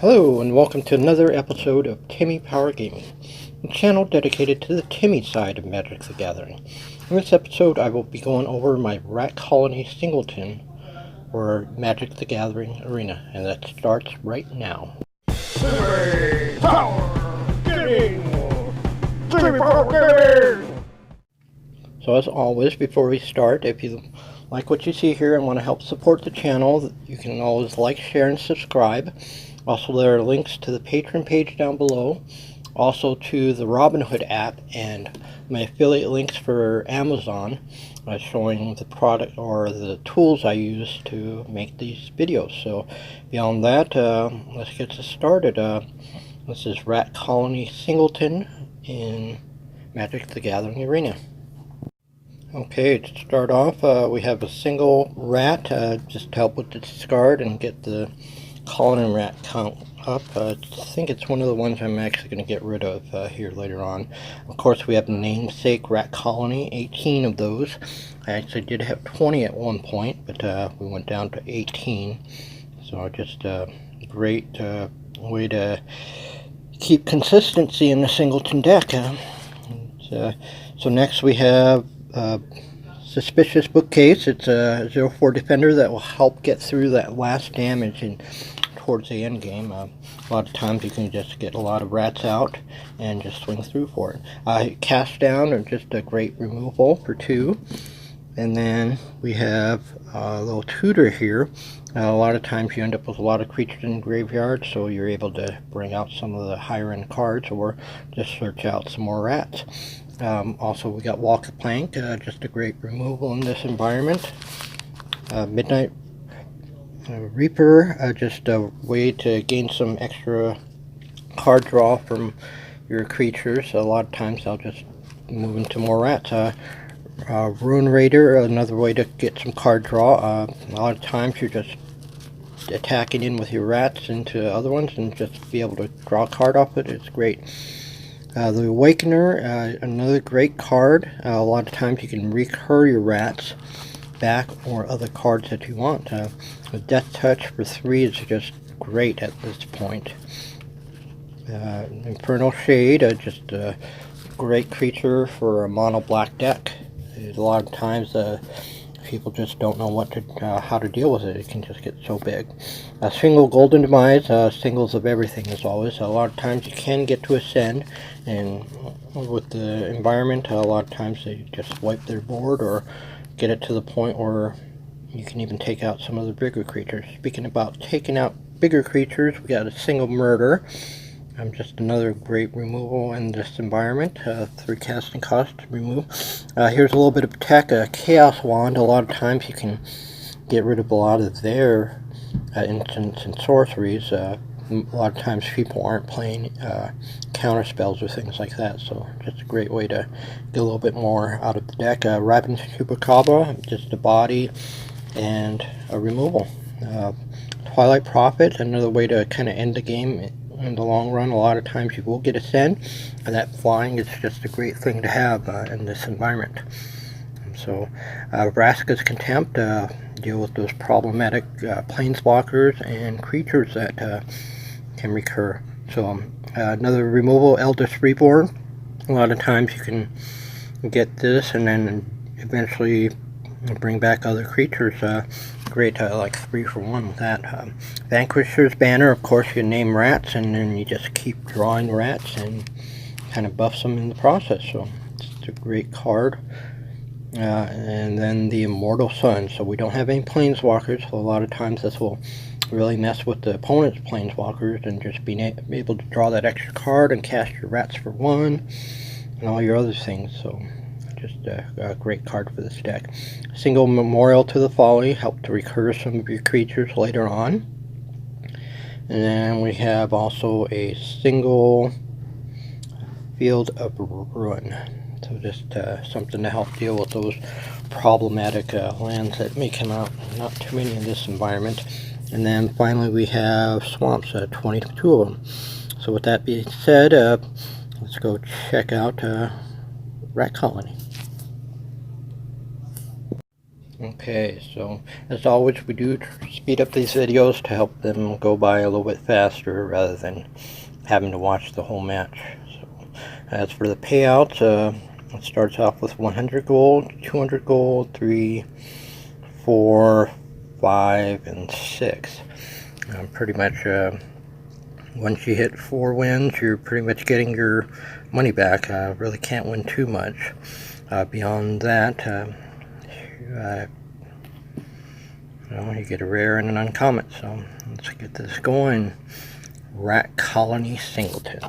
Hello and welcome to another episode of Timmy Power Gaming, a channel dedicated to the Timmy side of Magic the Gathering. In this episode I will be going over my Rat Colony Singleton or Magic the Gathering Arena, and that starts right now. Timmy Power Gaming! Timmy Power Gaming! So as always, before we start, if you like what you see here and want to help support the channel, you can always like, share, and subscribe. Also, there are links to the Patreon page down below, also to the Robinhood app, and my affiliate links for Amazon, showing the product or the tools I use to make these videos. So beyond that, let's get started. This is Rat Colony Singleton in Magic the Gathering Arena. Okay, to start off, we have a single rat, just to help with the discard and get the colony rat count up. I think it's one of the ones I'm actually going to get rid of here later on. Of course, we have namesake rat colony, 18 of those. I actually did have 20 at one point, but we went down to 18. So just a great way to keep consistency in the Singleton deck. So next we have Suspicious Bookcase. It's a 0/4 defender that will help get through that last damage and towards the end game. A lot of times you can just get a lot of rats out and just swing through for it. Cast down are just a great removal for 2. And then we have a little tutor here. A lot of times you end up with a lot of creatures in the graveyard, so you're able to bring out some of the higher end cards or just search out some more rats. Also, we got Walk the Plank, just a great removal in this environment. Midnight Reaper, just a way to gain some extra card draw from your creatures. A lot of times I'll just move into more rats. Ruin Raider, another way to get some card draw. A lot of times you're just attacking in with your rats into other ones and just be able to draw a card off it. It's great. The Awakener, another great card. A lot of times you can recur your rats back or other cards that you want. Death Touch for 3 is just great at this point. Infernal Shade, just a great creature for a mono black deck. A lot of times people just don't know how to deal with it. It can just get so big. Single Golden Demise, singles of everything as always. A lot of times you can get to ascend, and with the environment, a lot of times they just wipe their board or get it to the point where you can even take out some of the bigger creatures. Speaking about taking out bigger creatures, we got a Single Murder. Just another great removal in this environment. 3 casting cost to remove. Here's a little bit of tech. Chaos Wand. A lot of times you can get rid of a lot of their instants and sorceries. A lot of times people aren't playing counter spells or things like that, so just a great way to get a little bit more out of the deck. Ravenous Chupacabra, just a body and a removal. Twilight Prophet, another way to kind of end the game in the long run. A lot of times you will get ascend, and that flying is just a great thing to have in this environment. So Vraska's Contempt, deal with those problematic planeswalkers and creatures that can recur. So another removal, Eldest Reborn. A lot of times you can get this and then eventually bring back other creatures. Great, like 3 for 1 with that. Vanquisher's Banner, of course you name rats and then you just keep drawing rats and kind of buffs them in the process, so it's a great card. And then the Immortal Sun, so we don't have any planeswalkers, so a lot of times this will really mess with the opponent's planeswalkers and just being able to draw that extra card and cast your rats for 1 and all your other things. So just a great card for this deck. Single Memorial to the Folly, help to recur some of your creatures later on. And then we have also a single Field of Ruin. So just something to help deal with those problematic lands that may come out. Not too many in this environment. And then finally we have Swamps, 22 of them. So with that being said, let's go check out Rat Colony. Okay, so as always, we do speed up these videos to help them go by a little bit faster rather than having to watch the whole match. So, as for the payouts, it starts off with 100 gold, 200 gold, 3, 4, 5, and 6. Pretty much, once you hit 4 wins, you're pretty much getting your money back. Really can't win too much. Beyond that, you get a rare and an uncommon. So let's get this going. Rat Colony Singleton.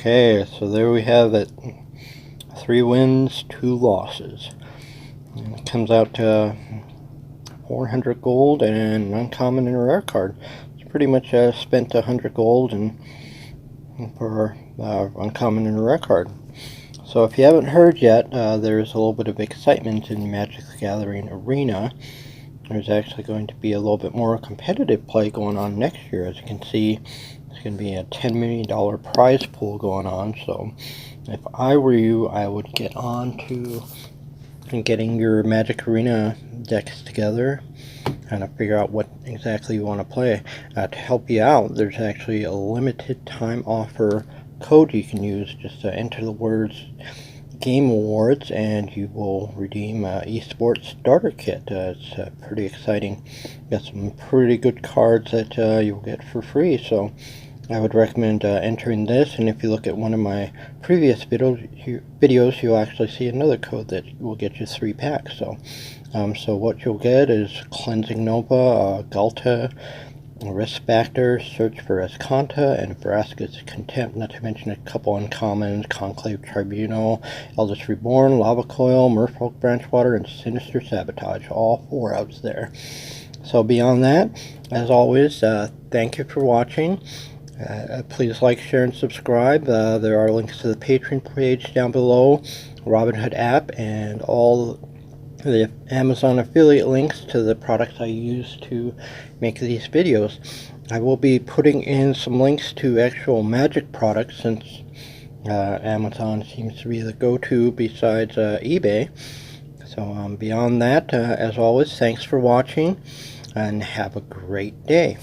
Okay, so there we have it. 3 wins, 2 losses. And it comes out to 400 gold and an uncommon and a rare card. It's pretty much spent 100 gold and for uncommon and a rare card. So if you haven't heard yet, there's a little bit of excitement in Magic the Gathering Arena. There's actually going to be a little bit more competitive play going on next year. As you can see, there's going to be a $10 million prize pool going on. So if I were you, I would get on to getting your Magic Arena decks together and figure out what exactly you want to play. To help you out, there's actually a limited time offer code you can use. Just enter the words Game Awards and you will redeem esports starter kit. It's pretty exciting. Got some pretty good cards that you'll get for free, so I would recommend entering this. And if you look at one of my previous videos, you'll actually see another code that will get you 3 packs. So what you'll get is Cleansing Nova, Galta, Risk Factor, Search for Escanta, and Vraska's Contempt, not to mention a couple uncommons, Conclave Tribunal, Eldest Reborn, Lava Coil, Merfolk Branchwater, and Sinister Sabotage. All 4 outs there. So beyond that, as always, thank you for watching. Please like, share, and subscribe. There are links to the Patreon page down below, Robinhood app, and all the Amazon affiliate links to the products I use to make these videos. I will be putting in some links to actual Magic products, since Amazon seems to be the go-to besides eBay. So beyond that, as always, thanks for watching and have a great day.